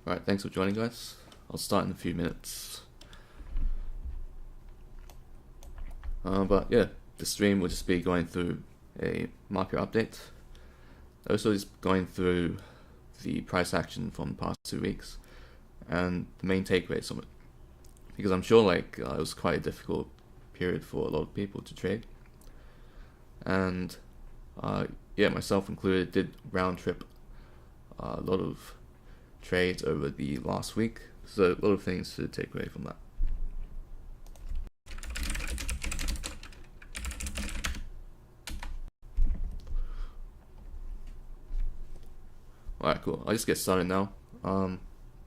Alright, thanks for joining, guys. I'll start in a few minutes. But yeah, the stream will just be going through a market update. Also just going through the price action from the past 2 weeks and the main takeaways from it. Because I'm sure it was quite a difficult period for a lot of people to trade. And yeah, myself included, did round trip a lot of trades over the last week. So a lot of things to take away from that. Alright, cool. I'll just get started now.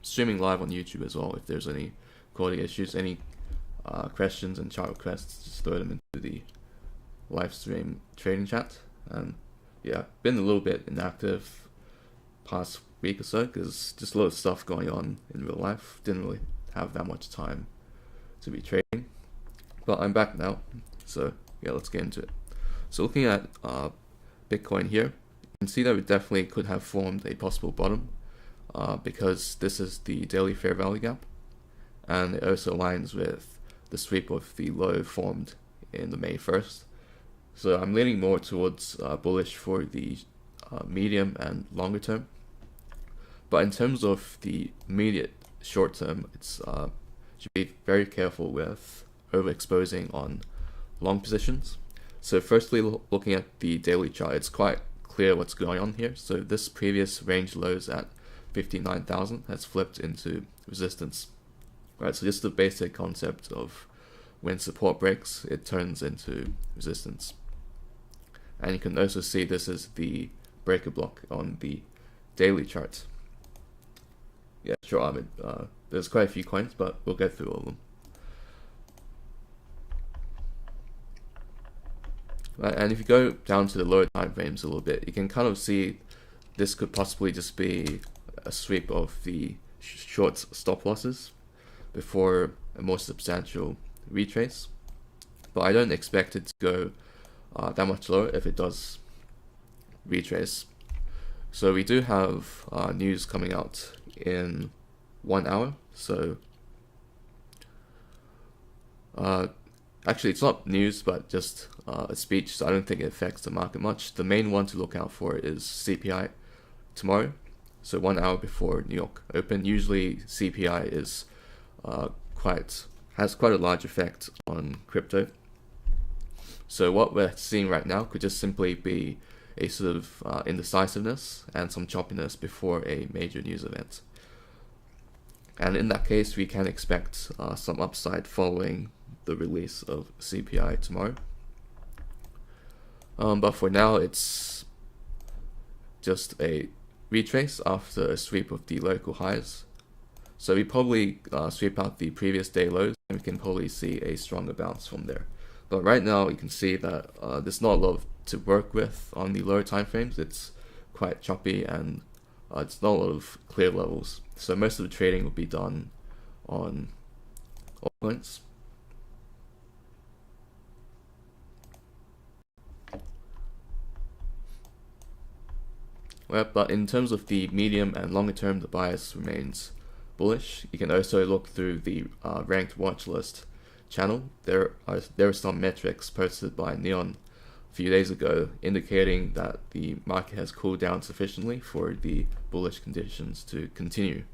Streaming live on YouTube as well. If there's any quality issues, any questions and chart requests, just throw them into the live stream trading chat. And yeah, been a little bit inactive past week or so because just a lot of stuff going on in real life. Didn't really have that much time to be trading. But I'm back now. So yeah, let's get into it. So looking at Bitcoin here, you can see that we definitely could have formed a possible bottom because this is the daily fair value gap, and it also aligns with the sweep of the low formed in the May 1st. So I'm leaning more towards bullish for the medium and longer term. But in terms of the immediate short term, it's should be very careful with overexposing on long positions. So firstly, looking at the daily chart, it's quite clear what's going on here. So this previous range lows at 59,000 has flipped into resistance, right? So just the basic concept of when support breaks, it turns into resistance. And you can also see this is the breaker block on the daily chart. Yeah, sure, Ahmed. There's quite a few coins, but we'll get through all of them. Right, and if you go down to the lower time frames a little bit, you can kind of see this could possibly just be a sweep of the short stop losses before a more substantial retrace. But I don't expect it to go that much lower if it does retrace. So we do have news coming out in 1 hour. So actually, it's not news, but just a speech, so I don't think it affects the market much. The main one to look out for is CPI tomorrow, so 1 hour before New York Open. Usually CPI is has quite a large effect on crypto. So what we're seeing right now could just simply be a sort of indecisiveness and some choppiness before a major news event. And in that case, we can expect some upside following the release of CPI tomorrow. But for now, it's just a retrace after a sweep of the local highs. So we probably sweep out the previous day lows, and we can probably see a stronger bounce from there. But right now, you can see that there's not a lot to work with on the lower time frames. It's quite choppy, and it's not a lot of clear levels. So most of the trading will be done on altcoins. Well, but in terms of the medium and longer term, the bias remains bullish. You can also look through the ranked watch list channel. There are some metrics posted by Neon a few days ago indicating that the market has cooled down sufficiently for the bullish conditions to continue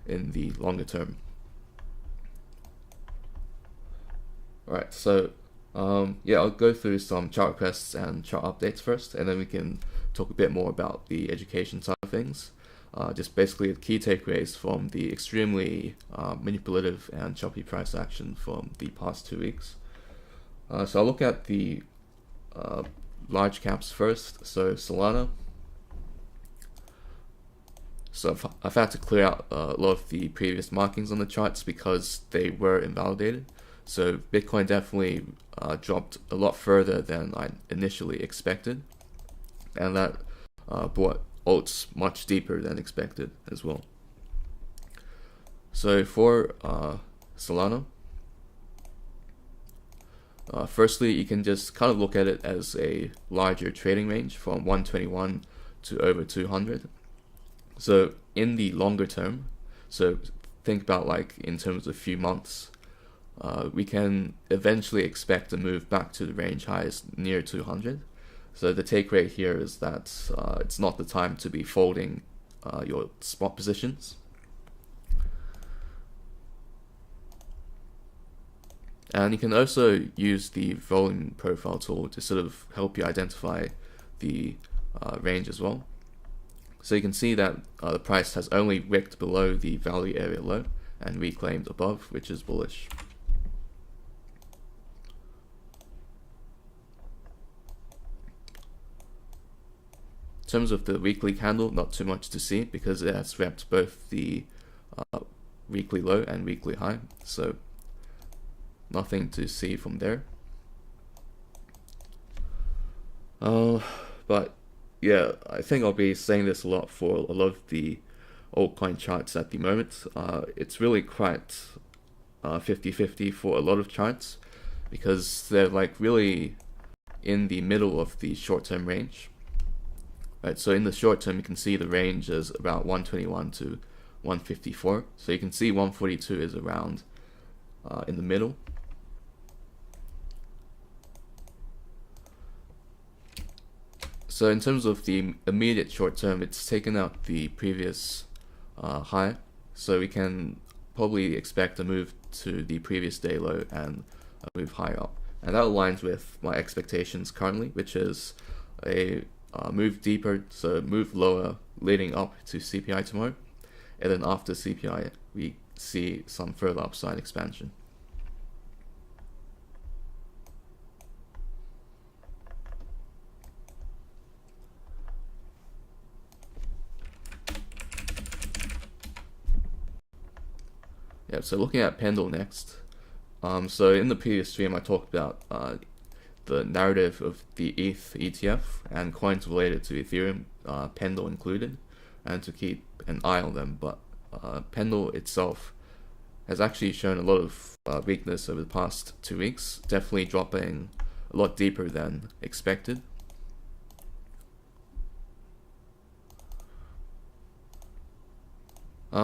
in the longer term. Alright, so yeah, I'll go through some chart requests and chart updates first, and then we can talk a bit more about the education side of things. Just basically the key takeaways from the extremely manipulative and choppy price action from the past 2 weeks. So I'll look at the large caps first. So Solana. So I've had to clear out a lot of the previous markings on the charts because they were invalidated. So Bitcoin definitely dropped a lot further than I initially expected, and that brought alts much deeper than expected as well. So for Solana, firstly, you can just kind of look at it as a larger trading range from 121 to over 200. So in the longer term, So think about like in terms of a few months, we can eventually expect a move back to the range highs near 200. So the take rate here is that it's not the time to be folding your spot positions. And you can also use the volume profile tool to sort of help you identify the range as well. So you can see that the price has only wicked below the value area low and reclaimed above, which is bullish. In terms of the weekly candle, not too much to see because it has swept both the weekly low and weekly high, so nothing to see from there. But yeah, I think I'll be saying this a lot for a lot of the altcoin charts at the moment. It's really quite 50-50 for a lot of charts because they're like really in the middle of the short-term range. Right, so in the short term, you can see the range is about 121 to 154. So you can see 142 is around in the middle. So in terms of the immediate short term, it's taken out the previous high. So we can probably expect a move to the previous day low and a move higher up. And that aligns with my expectations currently, which is a move deeper, so move lower leading up to CPI tomorrow, and then after CPI we see some further upside expansion. Yeah, so looking at Pendle next. So in the previous stream I talked about the narrative of the ETH ETF and coins related to Ethereum, Pendle included, and to keep an eye on them. But Pendle itself has actually shown a lot of weakness over the past 2 weeks, definitely dropping a lot deeper than expected.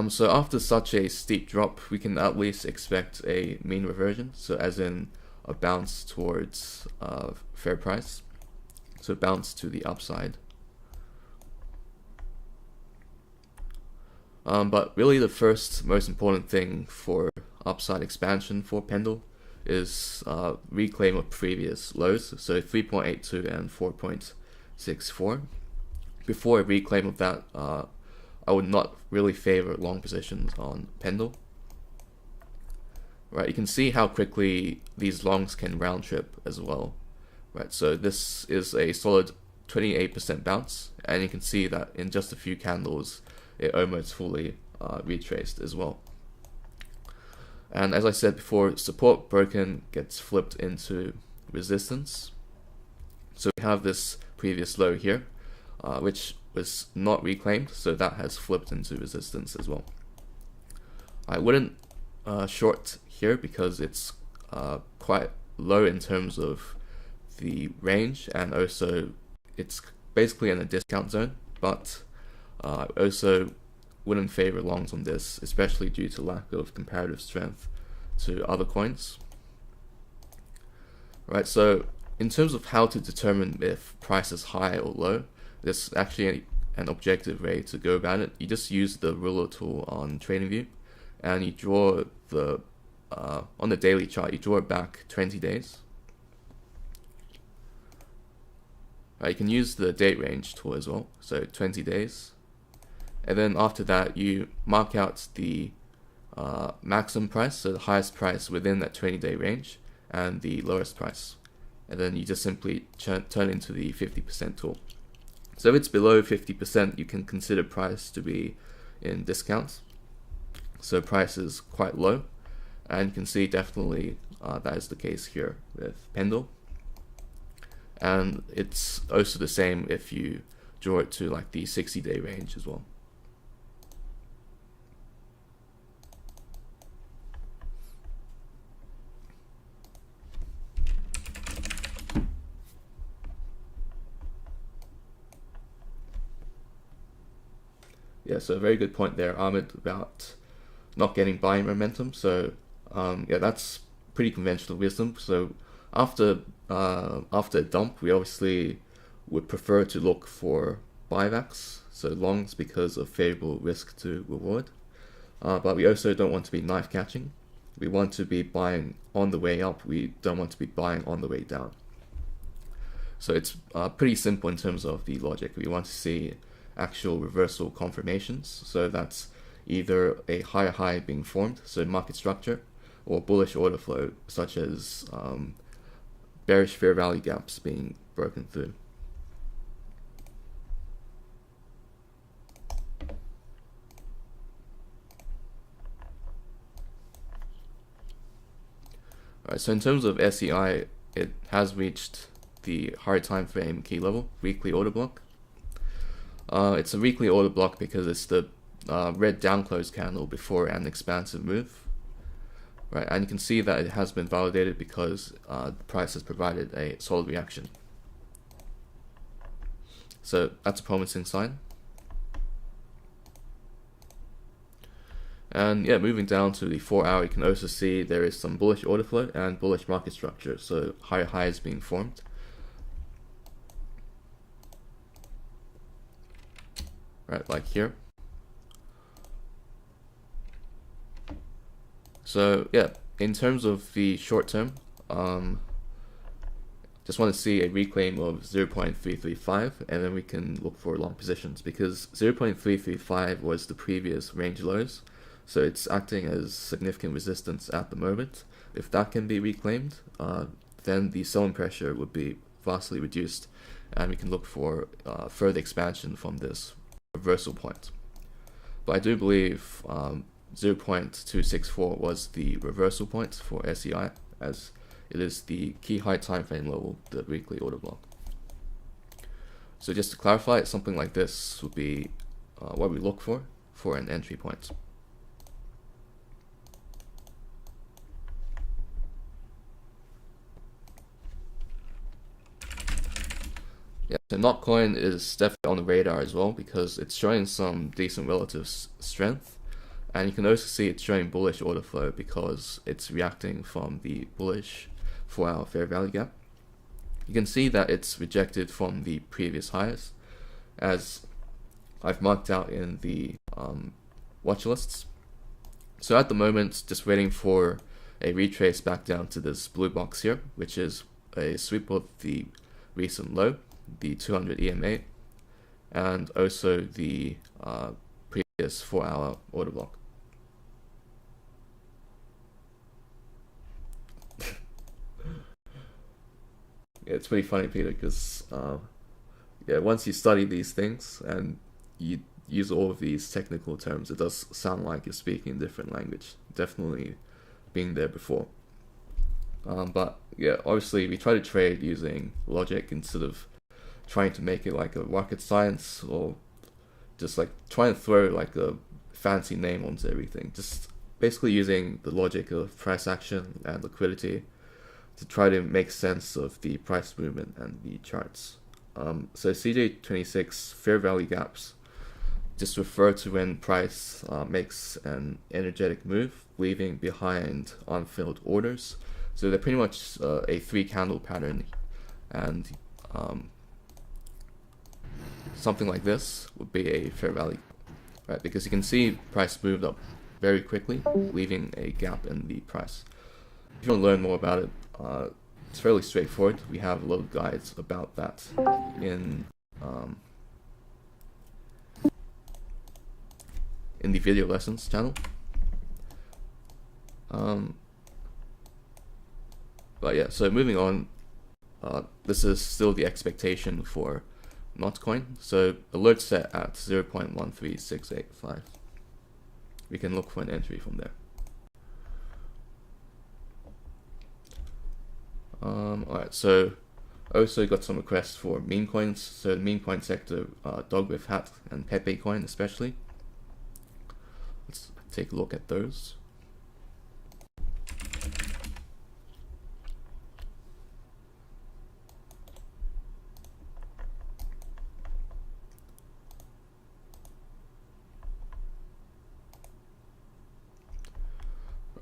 So after such a steep drop, we can at least expect a mean reversion, so as in a bounce towards fair price, so bounce to the upside. But really the first most important thing for upside expansion for Pendle is reclaim of previous lows, so 3.82 and 4.64. Before a reclaim of that, I would not really favor long positions on Pendle. Right, you can see how quickly these longs can round trip as well. Right, so this is a solid 28% bounce, and you can see that in just a few candles, it almost fully retraced as well. And as I said before, support broken gets flipped into resistance. So we have this previous low here, which was not reclaimed, so that has flipped into resistance as well. I wouldn't short here because it's quite low in terms of the range, and also it's basically in a discount zone, but I also wouldn't favor longs on this, especially due to lack of comparative strength to other coins. Right, so in terms of how to determine if price is high or low, there's actually an objective way to go about it. You just use the ruler tool on TradingView, and you draw the on the daily chart, you draw it back 20 days. Right, you can use the date range tool as well, so 20 days. And then after that, you mark out the maximum price, so the highest price within that 20-day range, and the lowest price. And then you just simply turn into the 50% tool. So if it's below 50%, you can consider price to be in discounts. So price is quite low, and you can see definitely that is the case here with Pendle. And it's also the same if you draw it to like the 60-day range as well. Yeah, so a very good point there, Ahmed, about not getting buying momentum. So yeah, that's pretty conventional wisdom. So after a dump, we obviously would prefer to look for buybacks, so longs, because of favorable risk to reward. But we also don't want to be knife catching. We want to be buying on the way up. We don't want to be buying on the way down. So it's pretty simple in terms of the logic. We want to see actual reversal confirmations. So that's either a higher high being formed, so market structure, or bullish order flow, such as bearish fair value gaps being broken through. Alright, so in terms of SEI, it has reached the higher time frame key level, weekly order block. It's a weekly order block because it's the red down close candle before an expansive move. Right, and you can see that it has been validated because the price has provided a solid reaction. So that's a promising sign. And yeah, moving down to the 4 hour, you can also see there is some bullish order flow and bullish market structure, so higher highs being formed. Right, like here. So yeah, in terms of the short term, just want to see a reclaim of 0.335, and then we can look for long positions, because 0.335 was the previous range lows, so it's acting as significant resistance at the moment. If that can be reclaimed, then the selling pressure would be vastly reduced, and we can look for further expansion from this reversal point. But I do believe 0.264 was the reversal point for SEI, as it is the key high time frame level, the weekly order block. So just to clarify, something like this would be what we look for an entry point. Yeah, so Notcoin is definitely on the radar as well, because it's showing some decent relative strength. And you can also see it's showing bullish order flow because it's reacting from the bullish 4 hour fair value gap. You can see that it's rejected from the previous highs, as I've marked out in the watch lists. So at the moment, just waiting for a retrace back down to this blue box here, which is a sweep of the recent low, the 200 EMA, and also the previous 4 hour order block. Yeah, it's pretty funny, Peter, because yeah, once you study these things and you use all of these technical terms, it does sound like you're speaking a different language. Definitely been there before. But yeah, obviously we try to trade using logic instead of trying to make it like a rocket science, or just like trying to throw like a fancy name onto everything. Just basically using the logic of price action and liquidity to try to make sense of the price movement and the charts. So CJ26 fair value gaps just refer to when price makes an energetic move, leaving behind unfilled orders. So they're pretty much a 3 candle pattern, and something like this would be a fair value, right? Because you can see price moved up very quickly, leaving a gap in the price. If you want to learn more about it, it's fairly straightforward. We have a lot of guides about that in the video lessons channel. But yeah, so moving on, this is still the expectation for Notcoin. So alert set at 0.13685. We can look for an entry from there. Alright, so also got some requests for meme coins. So the meme coin sector, Dog with Hat and Pepe coin especially. Let's take a look at those.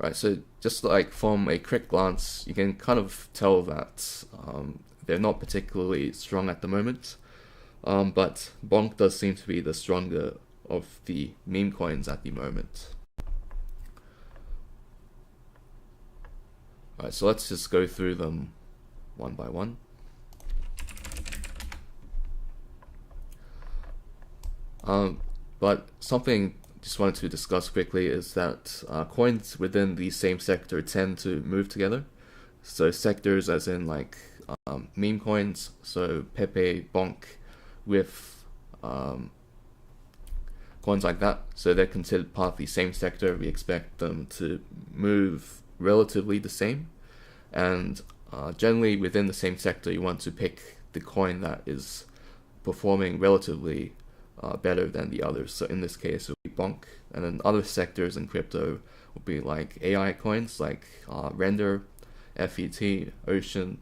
Right, so just like from a quick glance, you can kind of tell that they're not particularly strong at the moment. But Bonk does seem to be the stronger of the meme coins at the moment. Alright, so let's just go through them one by one. But something just wanted to discuss quickly is that coins within the same sector tend to move together. So sectors as in like meme coins, so Pepe, Bonk, with coins like that, so they're considered part of the same sector. We expect them to move relatively the same, and generally within the same sector you want to pick the coin that is performing relatively better than the others. So in this case it would be Bonk, and then other sectors in crypto would be like AI coins like Render, FET, Ocean,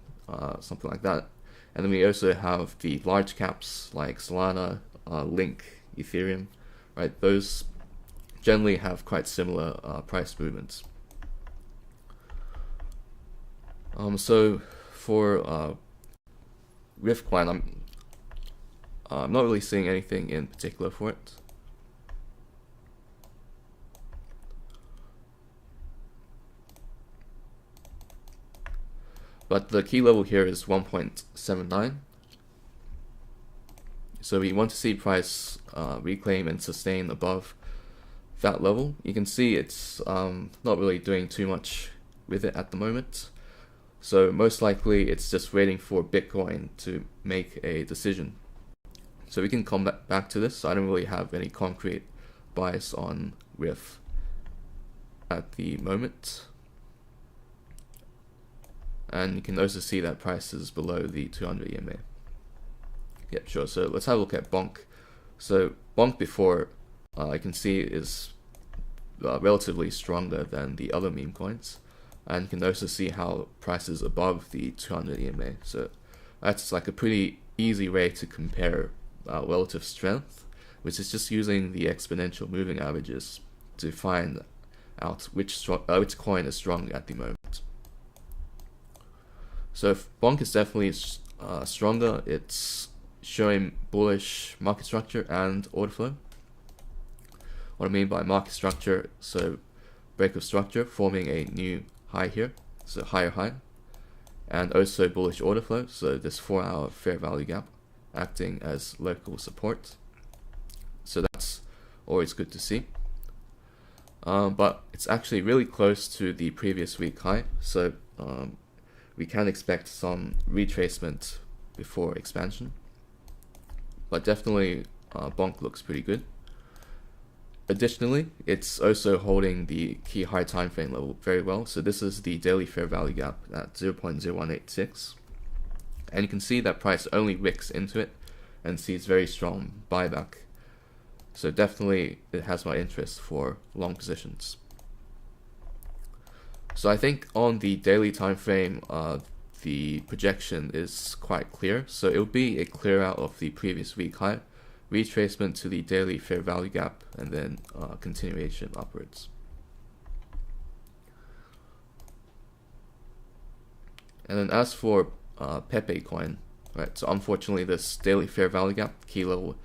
something like that. And then we also have the large caps like Solana, Link, Ethereum, right? Those generally have quite similar price movements. So for Rift Coin, I'm not really seeing anything in particular for it. But the key level here is 1.79. So we want to see price reclaim and sustain above that level. You can see it's not really doing too much with it at the moment. So most likely it's just waiting for Bitcoin to make a decision. So we can come back to this. I don't really have any concrete bias on Rift at the moment. And you can also see that price is below the 200 EMA. Yep, sure. So let's have a look at Bonk. So Bonk before, I can see is relatively stronger than the other meme coins. And you can also see how price is above the 200 EMA. So that's like a pretty easy way to compare relative strength, which is just using the exponential moving averages to find out which coin is strong at the moment. So if Bonk is definitely stronger, it's showing bullish market structure and order flow. What I mean by market structure, so break of structure forming a new high here, so higher high, and also bullish order flow, so this 4-hour fair value gap acting as local support. So that's always good to see. But it's actually really close to the previous week high, so we can expect some retracement before expansion. But definitely Bonk looks pretty good. Additionally, it's also holding the key high time frame level very well. So this is the daily fair value gap at 0.0186. And you can see that price only wicks into it and sees very strong buyback. So definitely it has my interest for long positions. So I think on the daily time frame, the projection is quite clear. So it will be a clear out of the previous week high, retracement to the daily fair value gap, and then continuation upwards. And then as for Pepe coin, right? So unfortunately, this daily fair value gap key level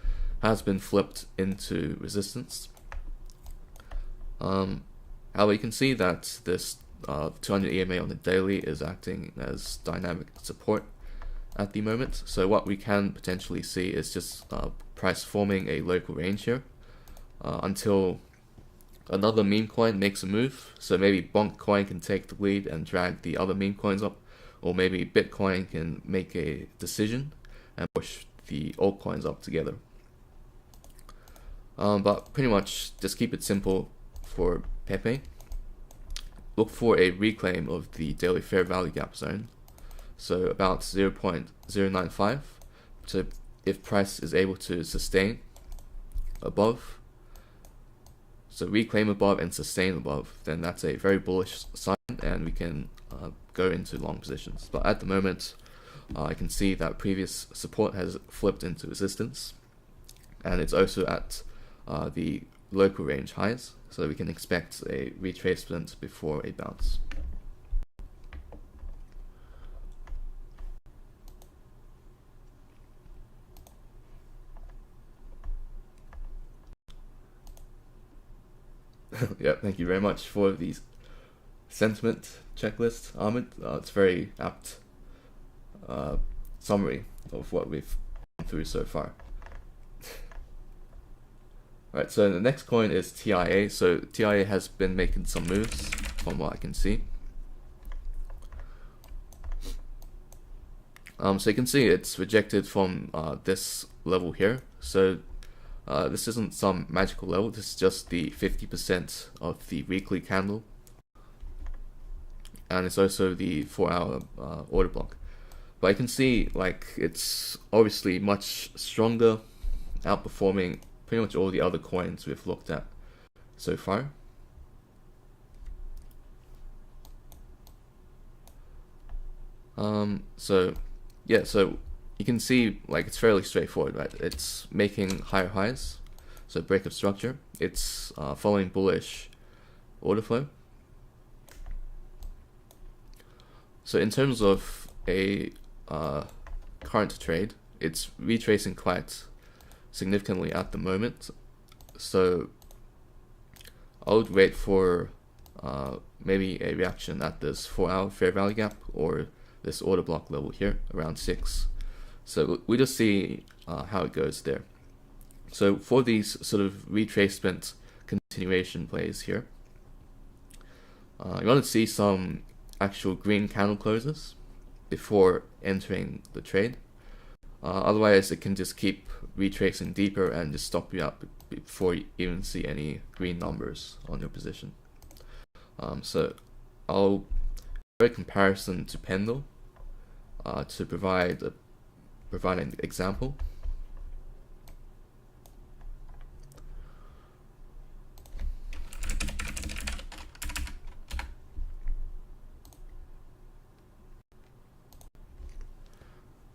has been flipped into resistance. However, you can see that this 200 EMA on the daily is acting as dynamic support at the moment. So what we can potentially see is just price forming a local range here until another meme coin makes a move. So maybe Bonk coin can take the lead and drag the other meme coins up, or maybe Bitcoin can make a decision and push the altcoins up together. But pretty much just keep it simple for Pepe. Look for a reclaim of the daily fair value gap zone, so about 0.095. So if price is able to sustain above, so reclaim above and sustain above, then that's a very bullish sign and we can go into long positions. But at the moment, I can see that previous support has flipped into resistance, and it's also at the local range highs. So we can expect a retracement before a bounce. Yeah, thank you very much for the sentiment checklist, Ahmed. It's very apt summary of what we've gone through so far. Alright, so the next coin is TIA. So TIA has been making some moves from what I can see. So you can see it's rejected from this level here. So this isn't some magical level, this is just the 50% of the weekly candle. And it's also the 4-hour order block. But I can see like it's obviously much stronger, outperforming pretty much all the other coins we've looked at so far. So yeah, so you can see like it's fairly straightforward, right? It's making higher highs, so break of structure. It's following bullish order flow. So in terms of a current trade, it's retracing quite significantly at the moment. So I would wait for maybe a reaction at this 4-hour fair value gap or this order block level here around 6. So we just see how it goes there. So for these sort of retracement continuation plays here, you want to see some actual green candle closes before entering the trade. Otherwise it can just keep retracing deeper and just stop you out before you even see any green numbers on your position. So I'll do a comparison to Pendle to provide an example.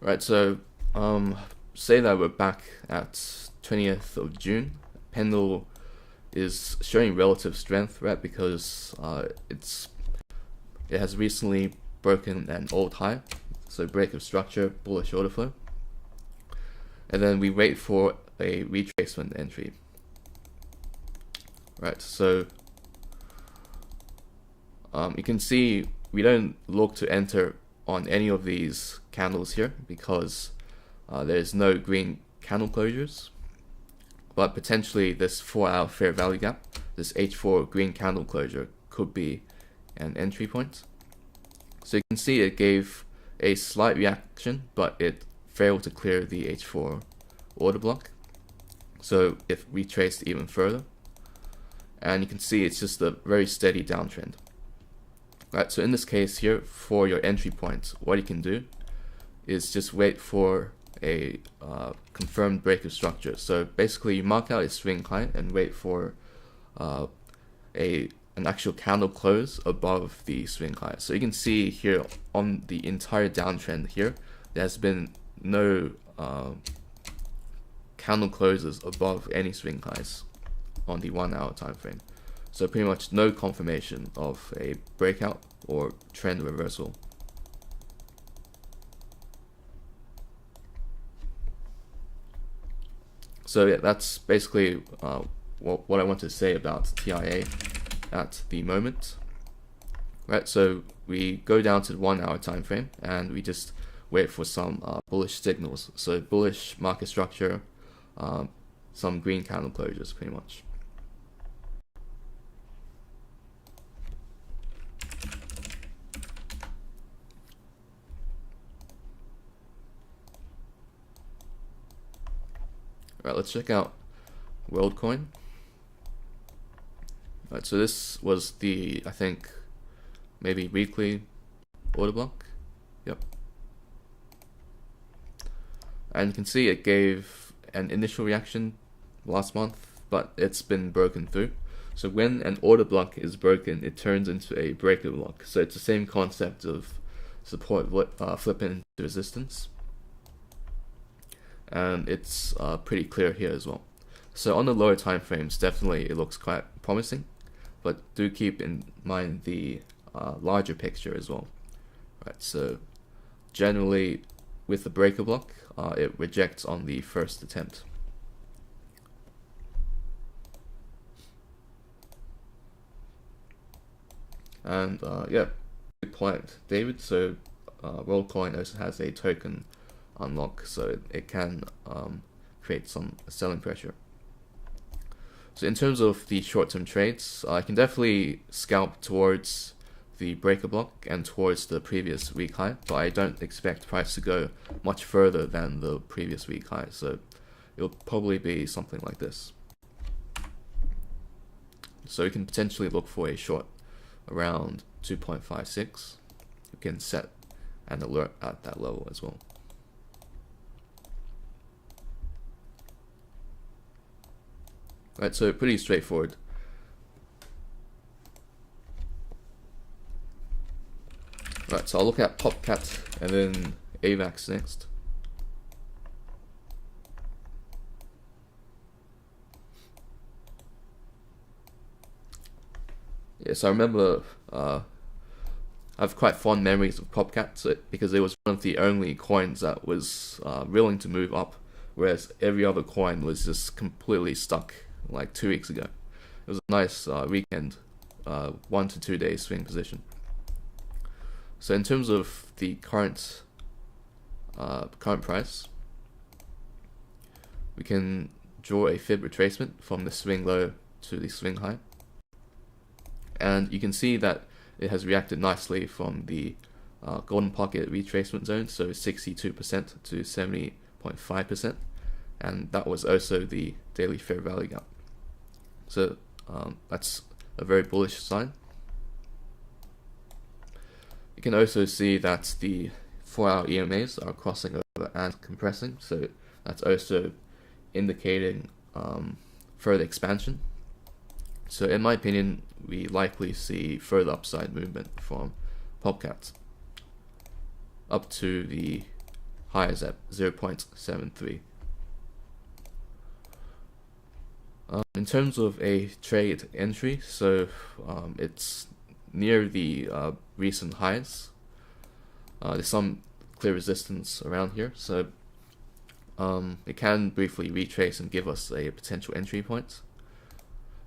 Right, so say that we're back at 20th of June. Pendle is showing relative strength, right? Because it has recently broken an old high, so break of structure, bullish order flow, and then we wait for a retracement entry. Right, so you can see we don't look to enter on any of these candles here because there's no green candle closures, but potentially this 4-hour fair value gap, this H4 green candle closure, could be an entry point. So you can see it gave a slight reaction, but it failed to clear the H4 order block, so it retraced even further, and you can see it's just a very steady downtrend. Right, so in this case here, for your entry point, what you can do is just wait for a confirmed break of structure. So basically you mark out a swing high and wait for an actual candle close above the swing high. So you can see here on the entire downtrend here, there's been no candle closes above any swing highs on the 1-hour time frame. So pretty much no confirmation of a breakout or trend reversal. So yeah, that's basically what I want to say about TIA at the moment. Right, so we go down to the 1-hour time frame and we just wait for some bullish signals. So bullish market structure, some green candle closures pretty much. Alright, let's check out WorldCoin. Alright, so this was the, I think, maybe weekly order block. Yep. And you can see it gave an initial reaction last month, but it's been broken through. So when an order block is broken, it turns into a breaker block. So it's the same concept of support flipping into resistance. And it's pretty clear here as well. So on the lower time frames, definitely it looks quite promising, but do keep in mind the larger picture as well. Right, so generally with the breaker block, it rejects on the first attempt. And yeah, good point, David. So WorldCoin also has a token unlock, so it can create some selling pressure. So in terms of the short-term trades, I can definitely scalp towards the breaker block and towards the previous week high, but I don't expect price to go much further than the previous week high, so it'll probably be something like this. So you can potentially look for a short around 2.56. You can set an alert at that level as well. Right, so pretty straightforward. Right, so I'll look at PopCat and then AVAX next. Yes, I remember I have quite fond memories of PopCat because it was one of the only coins that was willing to move up, whereas every other coin was just completely stuck like 2 weeks ago. It was a nice weekend, 1 to 2 day swing position. So in terms of the current price, we can draw a fib retracement from the swing low to the swing high, and you can see that it has reacted nicely from the golden pocket retracement zone, so 62% to 70.5%, and that was also the daily fair value gap. So that's a very bullish sign. You can also see that the 4-hour EMAs are crossing over and compressing, so that's also indicating further expansion. So in my opinion, we likely see further upside movement from PopCat up to the highs at 0.73. In terms of a trade entry, so it's near the recent highs. There's some clear resistance around here, so it can briefly retrace and give us a potential entry point.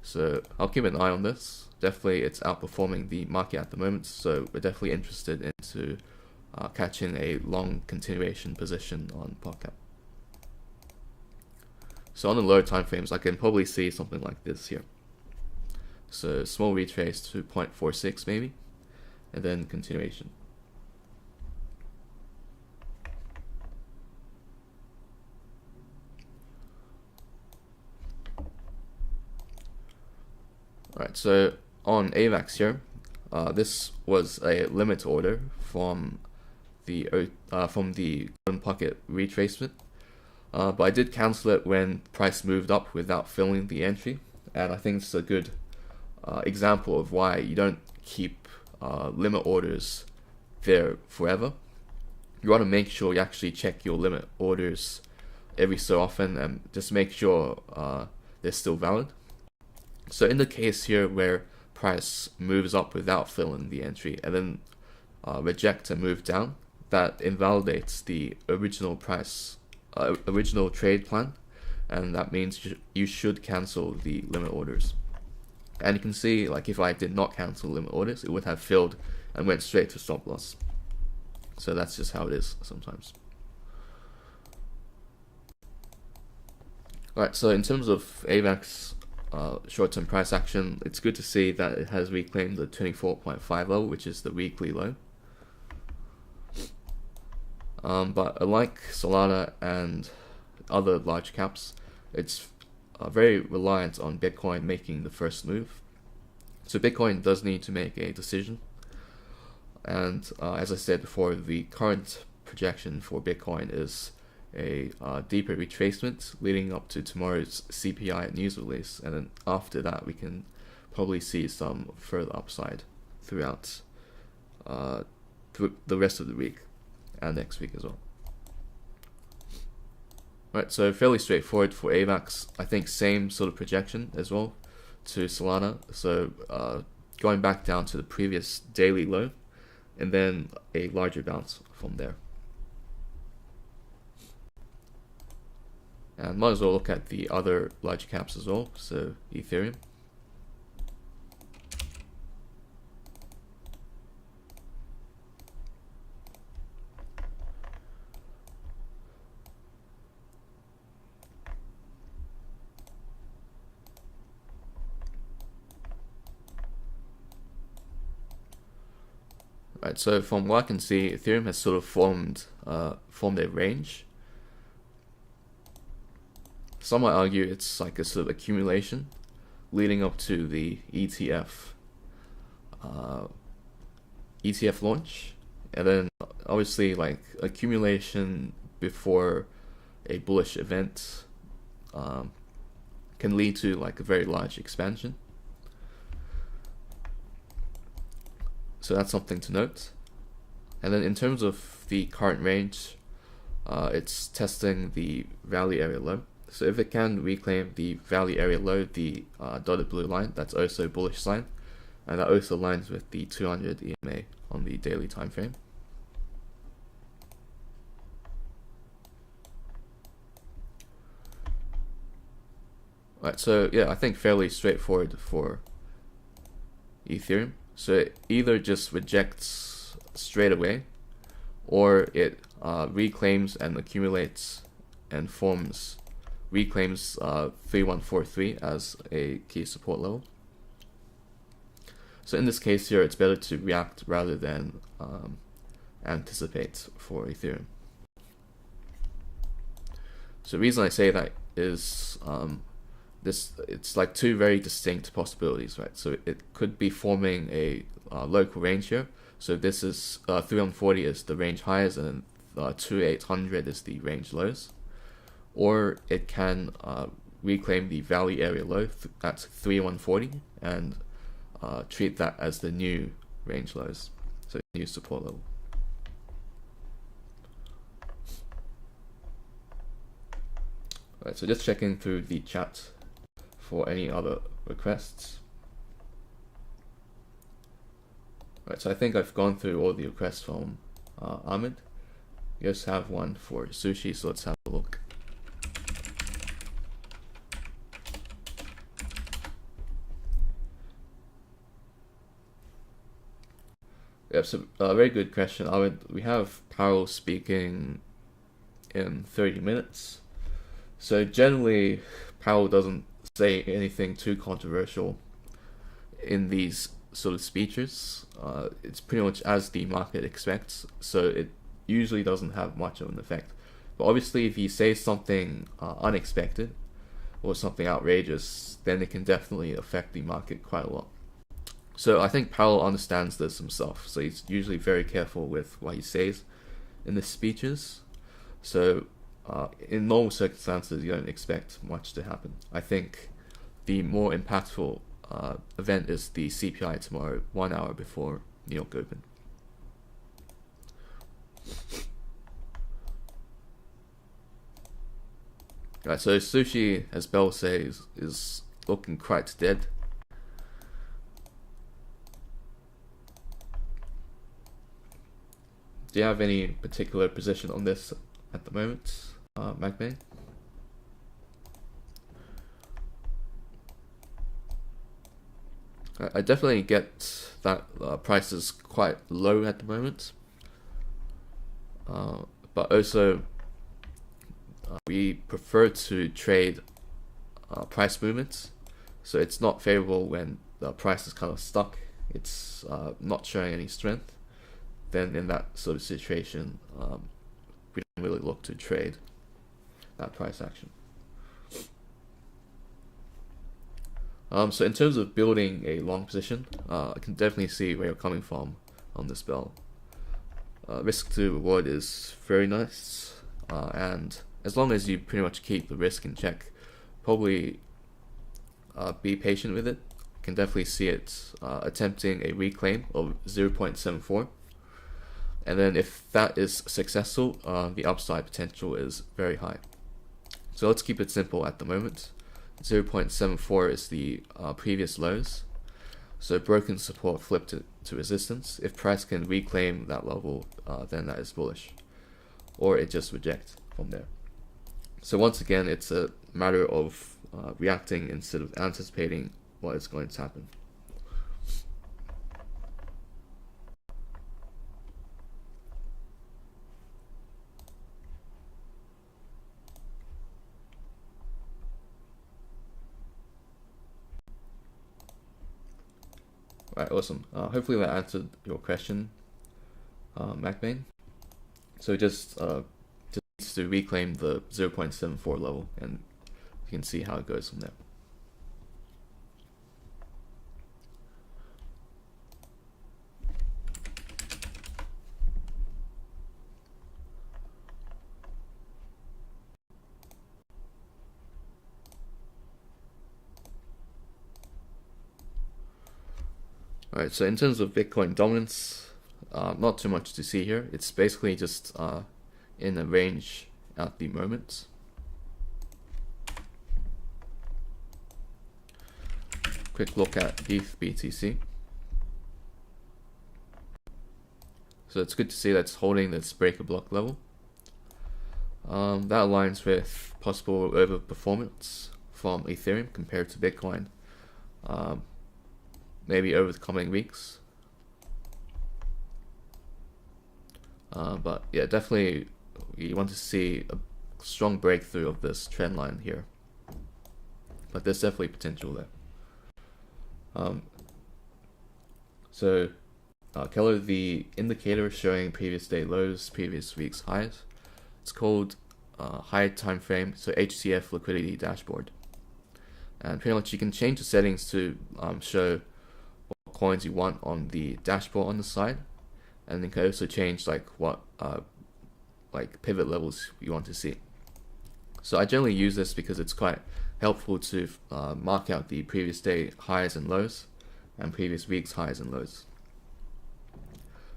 So I'll keep an eye on this. Definitely it's outperforming the market at the moment, so we're definitely interested into catching a long continuation position on PopCat. So on the lower time frames, I can probably see something like this here. So small retrace to 0.46 maybe, and then continuation. Alright, so on AVAX here, this was a limit order from the golden pocket retracement, but I did cancel it when price moved up without filling the entry, and I think it's a good example of why you don't keep limit orders there forever. You want to make sure you actually check your limit orders every so often and just make sure they're still valid. So in the case here where price moves up without filling the entry and then reject and move down, that invalidates the original trade plan, and that means you should cancel the limit orders. And you can see, like, if I did not cancel limit orders, it would have filled and went straight to stop loss. So that's just how it is sometimes. Alright, so in terms of AVAX short-term price action, it's good to see that it has reclaimed the 24.5 level, which is the weekly low. But unlike Solana and other large caps, it's very reliant on Bitcoin making the first move. So Bitcoin does need to make a decision. And as I said before, the current projection for Bitcoin is a deeper retracement leading up to tomorrow's CPI news release. And then after that, we can probably see some further upside throughout the rest of the week and next week as well. Right, so fairly straightforward for AVAX. I think same sort of projection as well. to Solana. So going back down to the previous daily low, and then a larger bounce from there. And might as well look at the other large caps as well. So Ethereum. Right, so from what I can see, Ethereum has sort of formed a range. Some might argue it's like a sort of accumulation leading up to the ETF launch, and then obviously like accumulation before a bullish event can lead to like a very large expansion. So that's something to note. And then in terms of the current range, it's testing the value area low. So if it can reclaim the value area low, the dotted blue line, that's also a bullish sign. And that also aligns with the 200 EMA on the daily time frame. Right, so yeah, I think fairly straightforward for Ethereum. So it either just rejects straight away, or it reclaims and accumulates and reclaims 3143 as a key support level. So in this case here, it's better to react rather than anticipate for Ethereum. So the reason I say that is it's like two very distinct possibilities, right? So it could be forming a local range here. So this is 3140 is the range highs, and 2800 is the range lows. Or it can reclaim the value area low at 3140 and treat that as the new range lows, so new support level. Right, so just checking through the chat for any other requests. Right, so I think I've gone through all the requests from Ahmed. We also have one for Sushi, so let's have a look. Yeah, so a very good question, Ahmed. We have Carol speaking in 30 minutes. So generally, Powell doesn't say anything too controversial in these sort of speeches. It's pretty much as the market expects, so it usually doesn't have much of an effect. But obviously, if he says something unexpected or something outrageous, then it can definitely affect the market quite a lot. So I think Powell understands this himself, so he's usually very careful with what he says in the speeches. So in normal circumstances, you don't expect much to happen. I think the more impactful event is the CPI tomorrow, 1 hour before New York Open. Right, so Sushi, as Bell says, is looking quite dead. Do you have any particular position on this at the moment, Magme? I definitely get that price is quite low at the moment, but also we prefer to trade price movements, so it's not favorable when the price is kind of stuck, it's not showing any strength. Then in that sort of situation, we don't really look to trade that price action. So in terms of building a long position, I can definitely see where you're coming from on this bell. Risk to reward is very nice, and as long as you pretty much keep the risk in check, probably be patient with it. You can definitely see it attempting a reclaim of 0.74. And then if that is successful, the upside potential is very high. So let's keep it simple at the moment. 0.74 is the previous lows. So broken support flipped to resistance. If price can reclaim that level, then that is bullish, or it just rejects from there. So once again, it's a matter of reacting instead of anticipating what is going to happen. Right, awesome. Hopefully that answered your question, MacBain. So just needs to reclaim the 0.74 level, and you can see how it goes from there. Alright, so in terms of Bitcoin dominance, not too much to see here. It's basically just in a range at the moment. Quick look at ETH BTC. So it's good to see that's holding this breaker block level. That aligns with possible overperformance from Ethereum compared to Bitcoin, maybe over the coming weeks. But yeah, definitely you want to see a strong breakthrough of this trend line here. But there's definitely potential there. So Keller, the indicator showing previous day lows, previous week's highs. It's called high time frame, so HCF liquidity dashboard. And pretty much you can change the settings to show what coins you want on the dashboard on the side, and then you can also change like what like pivot levels you want to see. So I generally use this because it's quite helpful to mark out the previous day highs and lows and previous week's highs and lows.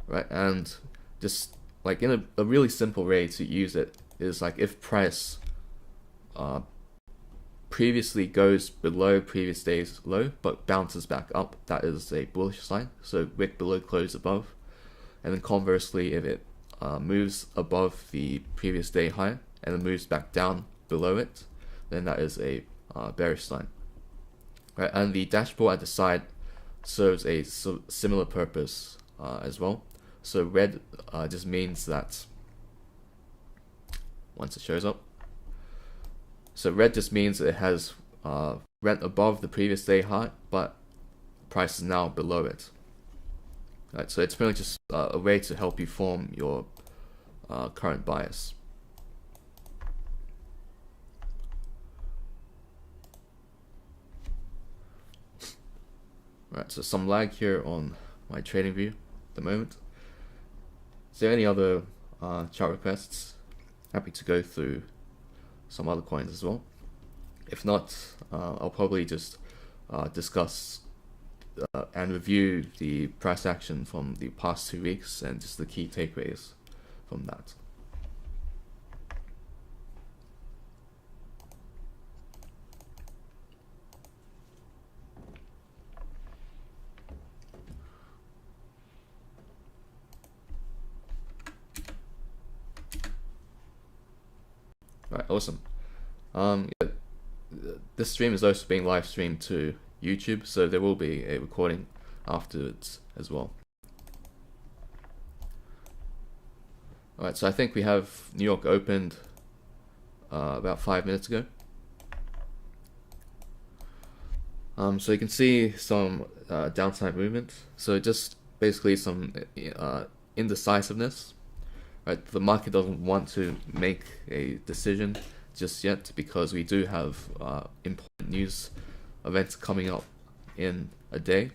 Right, and just like in a really simple way to use it is like if price previously goes below previous day's low but bounces back up, that is a bullish sign. So wick below, close above. And then conversely, if it moves above the previous day high and then moves back down below it, then that is a bearish sign. Right, and the dashboard at the side serves a similar purpose as well. So red just means that once it shows up, so red just means it has went above the previous day high, but price is now below it. Right, so it's really just a way to help you form your current bias. Right, so some lag here on my trading view at the moment. Is there any other chart requests? Happy to go through some other coins as well. If not, I'll probably just discuss and review the price action from the past 2 weeks and just the key takeaways from that. Right, awesome. Yeah, this stream is also being live streamed to YouTube, so there will be a recording afterwards as well. Alright, so I think we have New York opened about 5 minutes ago. So you can see some downside movement. So just basically some indecisiveness. Right, the market doesn't want to make a decision just yet because we do have important news events coming up in a day.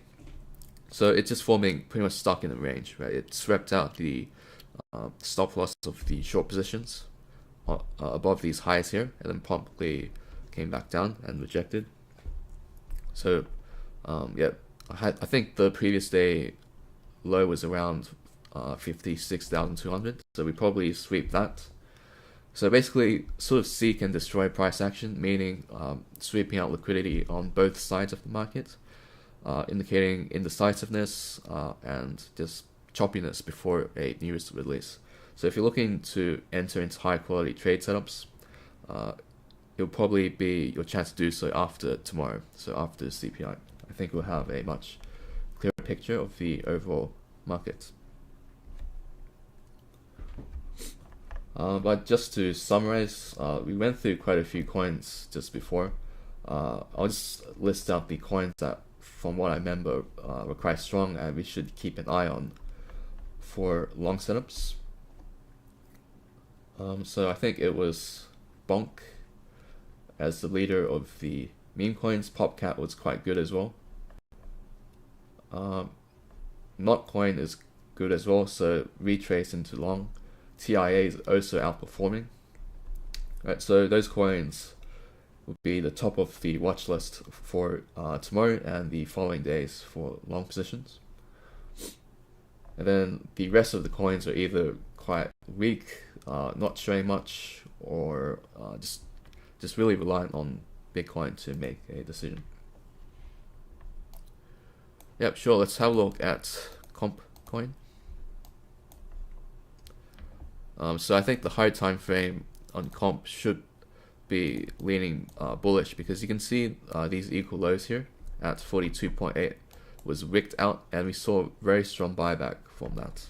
So it's just forming pretty much stuck in the range, right? It swept out the stop loss of the short positions above these highs here, and then promptly came back down and rejected. So yeah, I think the previous day low was around 56,200, so we probably sweep that, So basically, sort of seek and destroy price action, meaning sweeping out liquidity on both sides of the market, indicating indecisiveness and just choppiness before a news release. So if you're looking to enter into high quality trade setups, it'll probably be your chance to do so after tomorrow, so after the CPI. I think we'll have a much clearer picture of the overall market. But just to summarize, we went through quite a few coins just before. I'll just list out the coins that, from what I remember, were quite strong and we should keep an eye on for long setups. So I think it was Bonk as the leader of the meme coins. Popcat was quite good as well. Notcoin is good as well, so retrace into long. TIA is also outperforming. Right, so those coins would be the top of the watch list for tomorrow and the following days for long positions. And then the rest of the coins are either quite weak, not showing much, or just really reliant on Bitcoin to make a decision. Yep, sure. Let's have a look at Comp Coin. So I think the higher time frame on Comp should be leaning bullish, because you can see these equal lows here at 42.8 was wicked out, and we saw very strong buyback from that.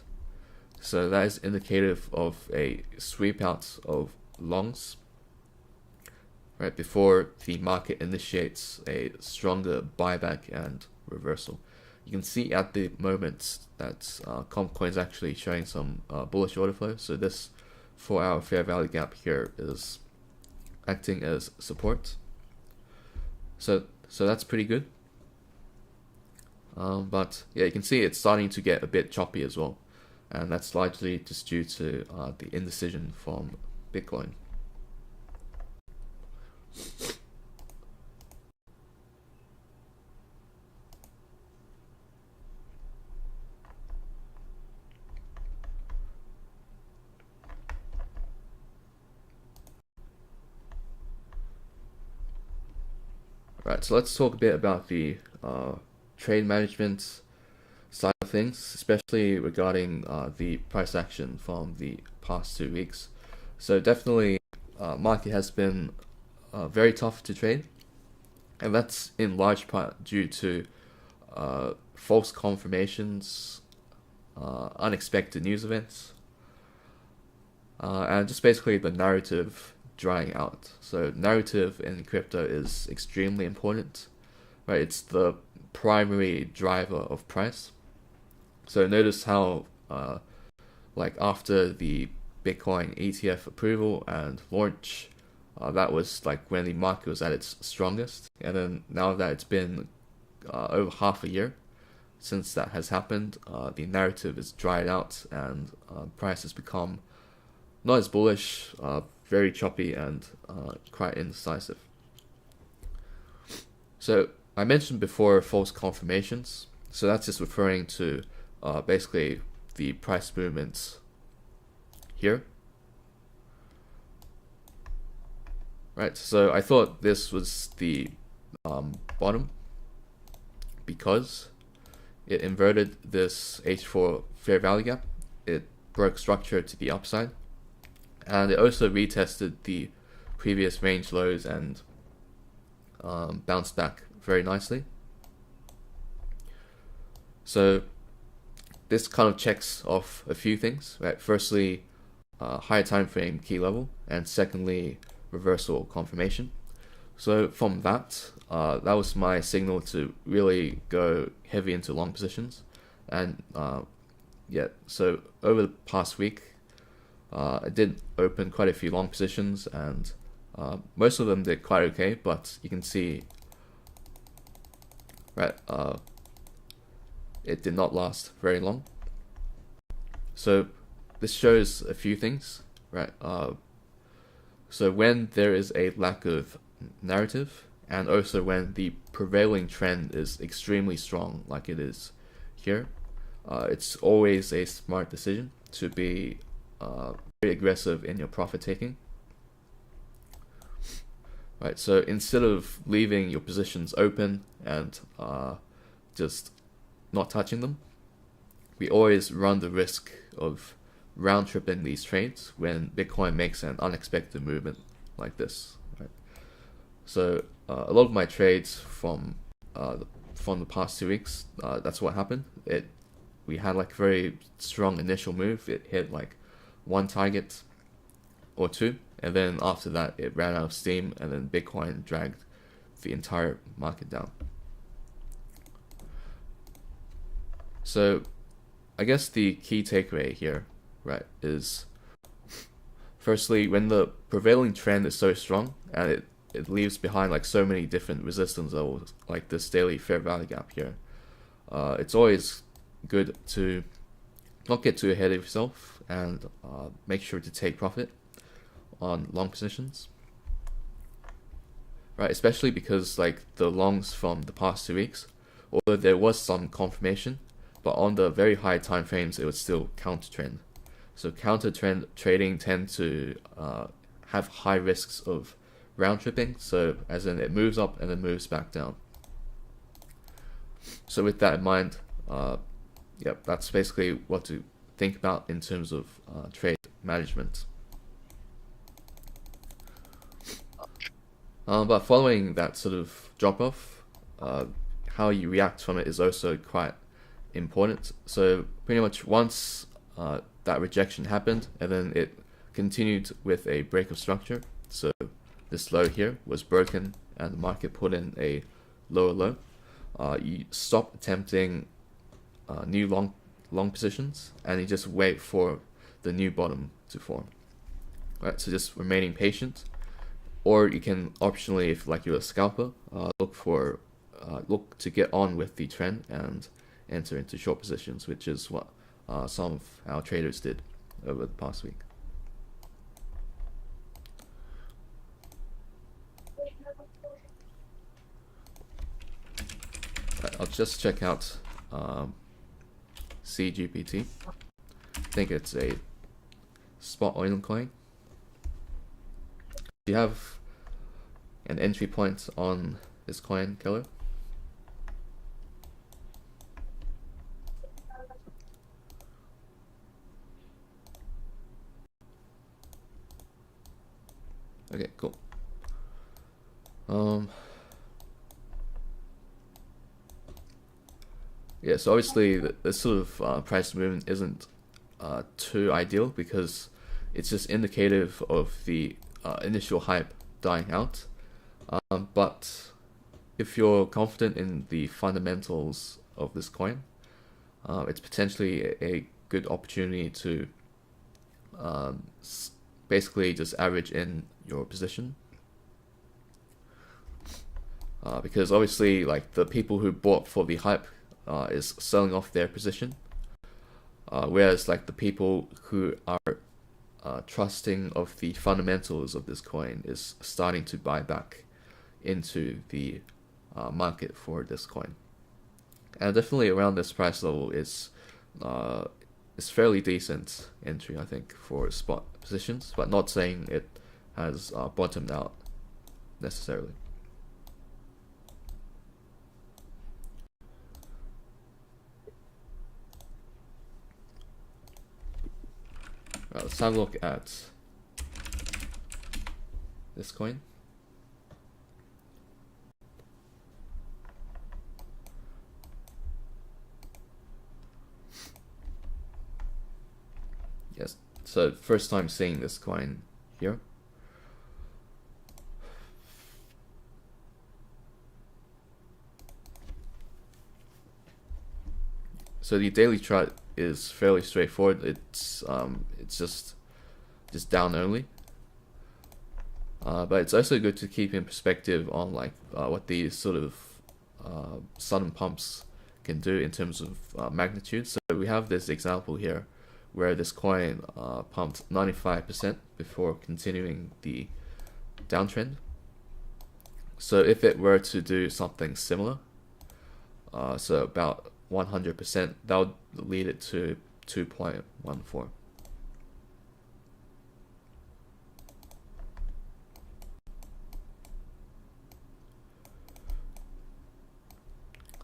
So that is indicative of a sweep out of longs right before the market initiates a stronger buyback and reversal. You can see at the moment that Comp Coin is actually showing some bullish order flow. So this 4-hour fair value gap here is acting as support. So that's pretty good. But yeah, you can see it's starting to get a bit choppy as well, and that's largely just due to the indecision from Bitcoin. Right, so let's talk a bit about the trade management side of things, especially regarding the price action from the past 2 weeks. So definitely, market has been very tough to trade, and that's in large part due to false confirmations, unexpected news events, and just basically the narrative drying out. So narrative in crypto is extremely important, right? It's the primary driver of price. So notice how like after the Bitcoin ETF approval and launch, that was like when the market was at its strongest, and then now that it's been over half a year since that has happened, the narrative is dried out, and price has become not as bullish, very choppy, and quite indecisive. So I mentioned before false confirmations. So that's just referring to basically the price movements here. Right, so I thought this was the bottom because it inverted this H4 fair value gap. It broke structure to the upside, and it also retested the previous range lows and bounced back very nicely. So this kind of checks off a few things, right? Firstly, higher time frame key level, and secondly, reversal confirmation. So from that, that was my signal to really go heavy into long positions. And yeah, so over the past week, I did open quite a few long positions, and most of them did quite okay, but you can see, right, it did not last very long. So this shows a few things, right? So when there is a lack of narrative, and also when the prevailing trend is extremely strong, like it is here, it's always a smart decision to be very aggressive in your profit taking. right? So instead of leaving your positions open and just not touching them, we always run the risk of round tripping these trades when Bitcoin makes an unexpected movement like this, right? So a lot of my trades from the past 2 weeks, that's what happened. We had like a very strong initial move. It hit like one target or two, and then after that it ran out of steam, and then Bitcoin dragged the entire market down. So I guess the key takeaway here, right, is firstly, when the prevailing trend is so strong and it leaves behind like so many different resistance levels, like this daily fair value gap here, it's always good to not get too ahead of yourself and make sure to take profit on long positions, right? Especially because like the longs from the past 2 weeks, although there was some confirmation, but on the very high time frames it was still counter trend. So counter trend trading tend to have high risks of round tripping, so as in it moves up and then moves back down. So with that in mind, yep, that's basically what to think about in terms of trade management. But following that sort of drop off, how you react from it is also quite important. So pretty much once that rejection happened, and then it continued with a break of structure. So this low here was broken, and the market put in a lower low. You stop attempting new long positions, and you just wait for the new bottom to form. Right, so just remaining patient, or you can optionally, if like you're a scalper, look to get on with the trend and enter into short positions, which is what some of our traders did over the past week. Right, I'll just check out CGPT. I think it's a spot oil coin. Do you have an entry point on this coin, Keller? Okay, cool. Yeah, so obviously this sort of price movement isn't too ideal because it's just indicative of the initial hype dying out. But if you're confident in the fundamentals of this coin, it's potentially a good opportunity to basically just average in your position. Because obviously, like the people who bought for the hype is selling off their position, whereas like the people who are trusting of the fundamentals of this coin is starting to buy back into the market for this coin. And definitely around this price level is fairly decent entry, I think, for spot positions, but not saying it has bottomed out necessarily. Let's have a look at this coin. Yes, so first time seeing this coin here. So the daily chart is fairly straightforward. It's just down only. But it's also good to keep in perspective on like what these sort of sudden pumps can do in terms of magnitude. So we have this example here where this coin pumped 95% before continuing the downtrend. So if it were to do something similar, so about 100%, that would lead it to 2.14.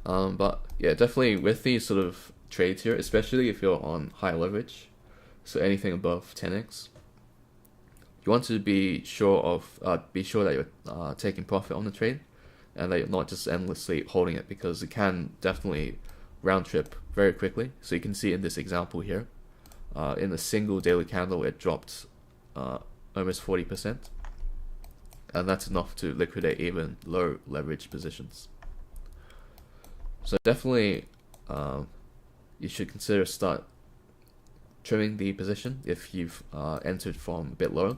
But yeah, definitely with these sort of trades here, especially if you're on high leverage, so anything above 10x, you want to be sure that you're taking profit on the trade, and that you're not just endlessly holding it, because it can definitely round trip very quickly. So you can see in this example here, in a single daily candle, it dropped almost 40%, and that's enough to liquidate even low leverage positions. So definitely, you should consider start trimming the position if you've entered from a bit lower,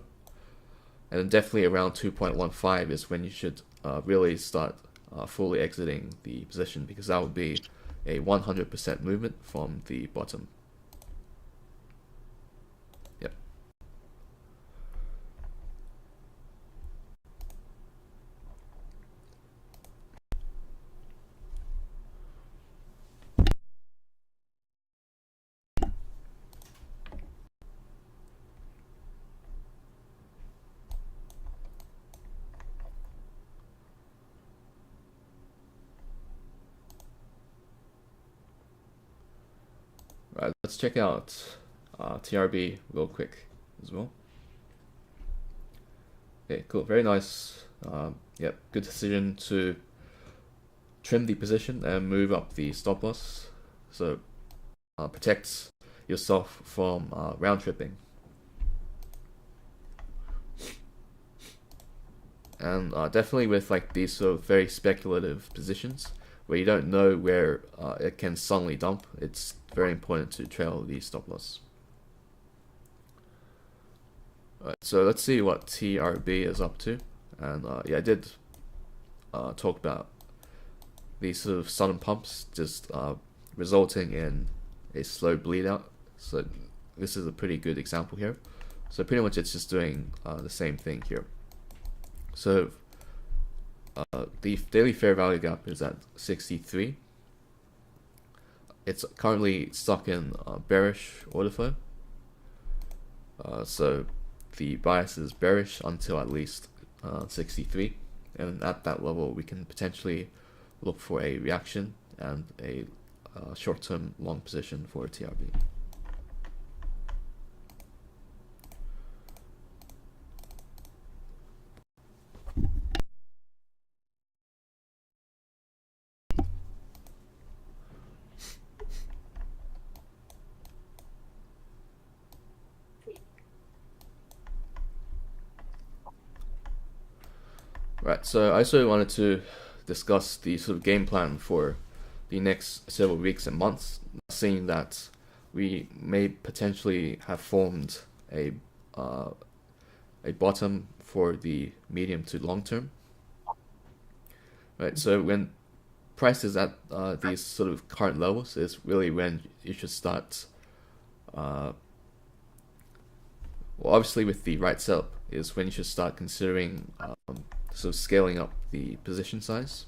and then definitely around 2.15 is when you should really start fully exiting the position, because that would be a 100% movement from the bottom. Yep. Right, let's check out TRB real quick as well. Okay, cool, very nice. Yep, good decision to trim the position and move up the stop loss, so protects yourself from round tripping. And definitely with like these sort of very speculative positions where you don't know where it can suddenly dump, it's very important to trail the stop loss. Alright, so let's see what TRB is up to. And yeah, I did talk about these sort of sudden pumps just resulting in a slow bleed out. So this is a pretty good example here. So pretty much it's just doing the same thing here. So the daily fair value gap is at 63. It's currently stuck in bearish order flow. So the bias is bearish until at least 63, and at that level we can potentially look for a reaction and a short-term long position for TRB. Right, so I also wanted to discuss the sort of game plan for the next several weeks and months, seeing that we may potentially have formed a bottom for the medium to long term. Right, so when price is at these sort of current levels is really when you should start. Well, obviously with the right setup is when you should start considering sort of scaling up the position size,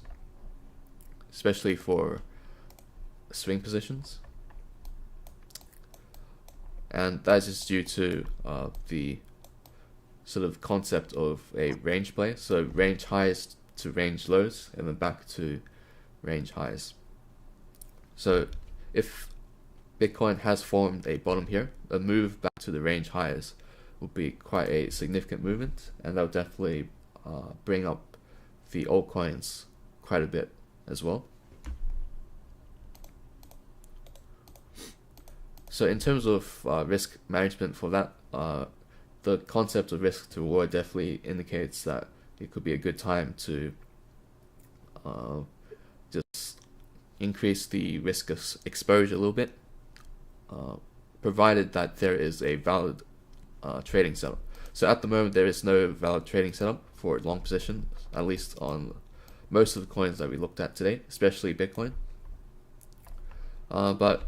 especially for swing positions. And that is just due to the sort of concept of a range play. So range highs to range lows and then back to range highs. So if Bitcoin has formed a bottom here, a move back to the range highs would be quite a significant movement, and that would definitely bring up the altcoins quite a bit as well. So in terms of risk management for that, the concept of risk to reward definitely indicates that it could be a good time to just increase the risk exposure a little bit, provided that there is a valid trading setup. So at the moment there is no valid trading setup for long positions, at least on most of the coins that we looked at today, especially Bitcoin. But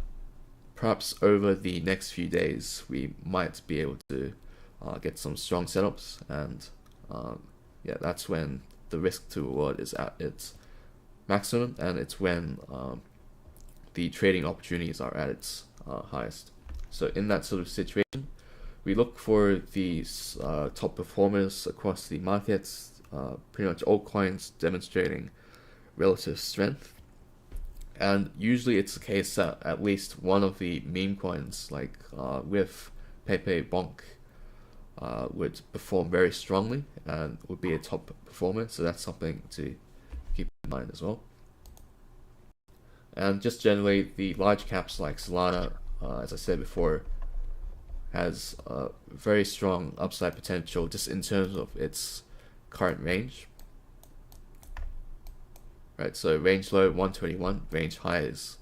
perhaps over the next few days we might be able to get some strong setups, and yeah, that's when the risk to reward is at its maximum, and it's when the trading opportunities are at its highest. So in that sort of situation, we look for these top performers across the markets, pretty much all coins demonstrating relative strength. And usually it's the case that at least one of the meme coins, like with Pepe Bonk, would perform very strongly and would be a top performer. So that's something to keep in mind as well. And just generally, the large caps like Solana, as I said before, has very strong upside potential just in terms of its current range. Right, so range low 121, range high is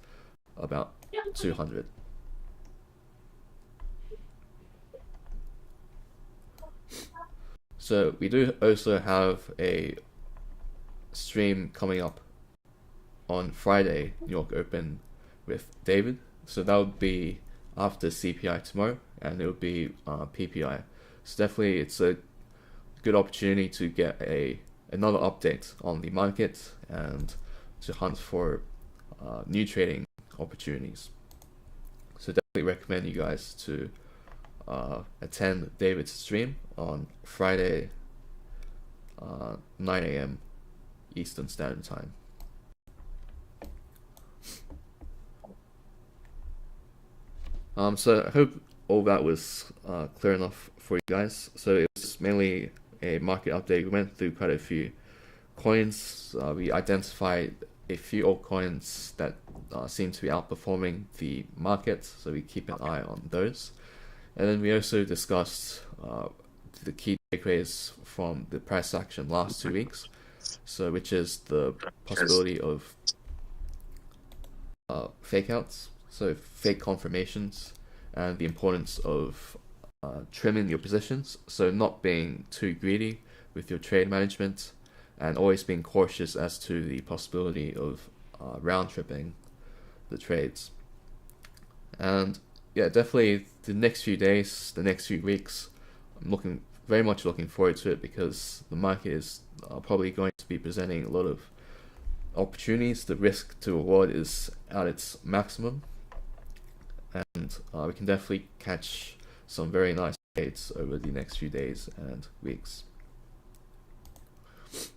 about 200. So we do also have a stream coming up on Friday, New York Open, with David. So that would be after CPI tomorrow, and it would be PPI. So definitely it's a good opportunity to get another update on the market and to hunt for new trading opportunities. So definitely recommend you guys to attend David's stream on Friday, 9 a.m. Eastern Standard Time. So I hope all that was clear enough for you guys. So it was mainly a market update. We went through quite a few coins. We identified a few altcoins that seem to be outperforming the market, so we keep an eye on those. And then we also discussed the key takeaways from the price action last 2 weeks, so which is the possibility of fake outs, so fake confirmations, and the importance of trimming your positions, so not being too greedy with your trade management, and always being cautious as to the possibility of round tripping the trades. And yeah, definitely the next few days, the next few weeks, I'm very much looking forward to it, because the market is probably going to be presenting a lot of opportunities. The risk to reward is at its maximum, and we can definitely catch some very nice trades over the next few days and weeks.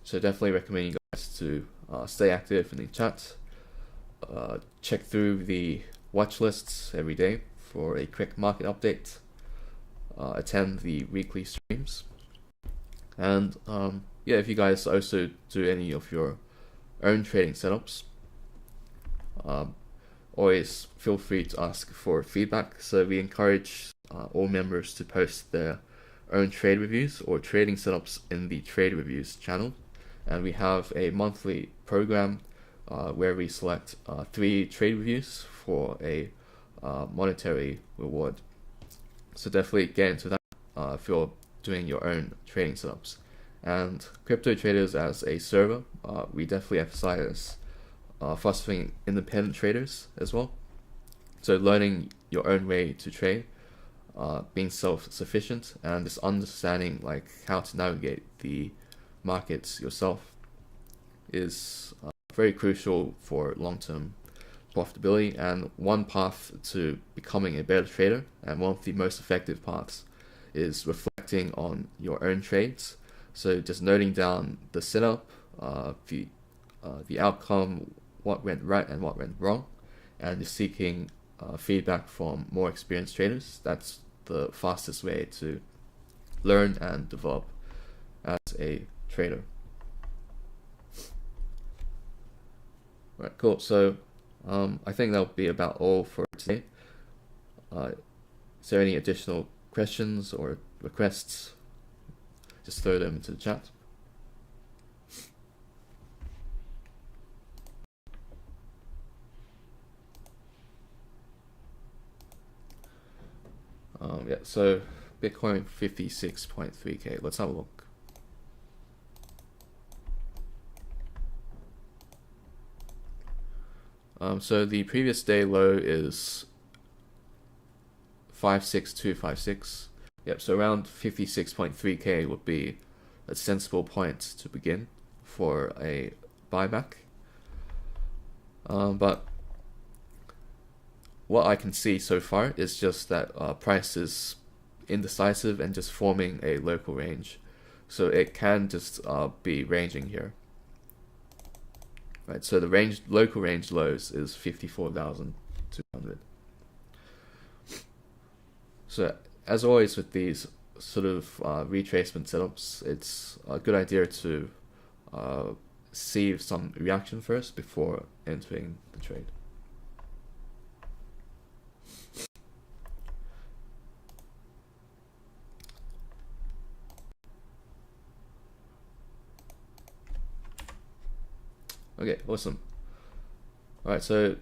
So definitely recommend you guys to stay active in the chat, check through the watch lists every day for a quick market update, attend the weekly streams, and yeah, if you guys also do any of your own trading setups, always feel free to ask for feedback. So we encourage all members to post their own trade reviews or trading setups in the trade reviews channel, and we have a monthly program where we select 3 trade reviews for a monetary reward. So definitely get into that if you're doing your own trading setups. And CryptoTraders as a server, we definitely emphasize fostering independent traders as well. So learning your own way to trade, being self-sufficient, and just understanding like how to navigate the markets yourself is very crucial for long-term profitability, and one path to becoming a better trader, and one of the most effective paths, is reflecting on your own trades. So just noting down the setup, the outcome, what went right and what went wrong, and just seeking feedback from more experienced traders. That's the fastest way to learn and develop as a trader. Right, cool. So I think that'll be about all for today. Is there any additional questions or requests? Just throw them into the chat. Yeah, so Bitcoin 56.3k. Let's have a look. So the previous day low is 56256. Yep, so around 56.3k would be a sensible point to begin for a buyback. But what I can see so far is just that price is indecisive and just forming a local range. So it can just be ranging here. right? So the local range lows is 54,200. So as always with these sort of retracement setups, it's a good idea to see some reaction first before entering the trade. Okay, awesome. Alright, so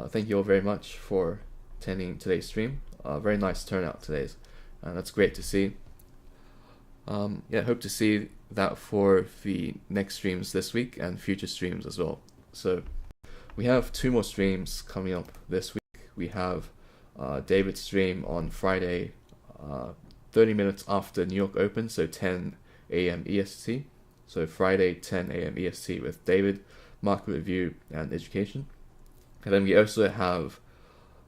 thank you all very much for attending today's stream. Very nice turnout today, and that's great to see. Yeah, hope to see that for the next streams this week and future streams as well. So we have 2 more streams coming up this week. We have David's stream on Friday, 30 minutes after New York Open, so 10 a.m. EST. So Friday, 10 a.m. EST with David, market review and education. And then we also have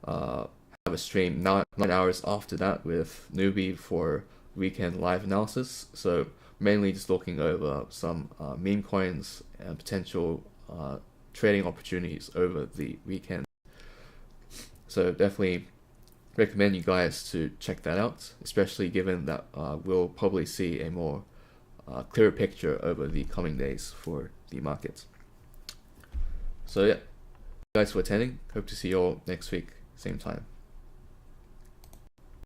a stream 9 hours after that with Newbie for weekend live analysis. So mainly just looking over some meme coins and potential trading opportunities over the weekend. So definitely recommend you guys to check that out, especially given that we'll probably see a more clearer picture over the coming days for the markets. So yeah, thanks for attending. Hope to see you all next week, same time.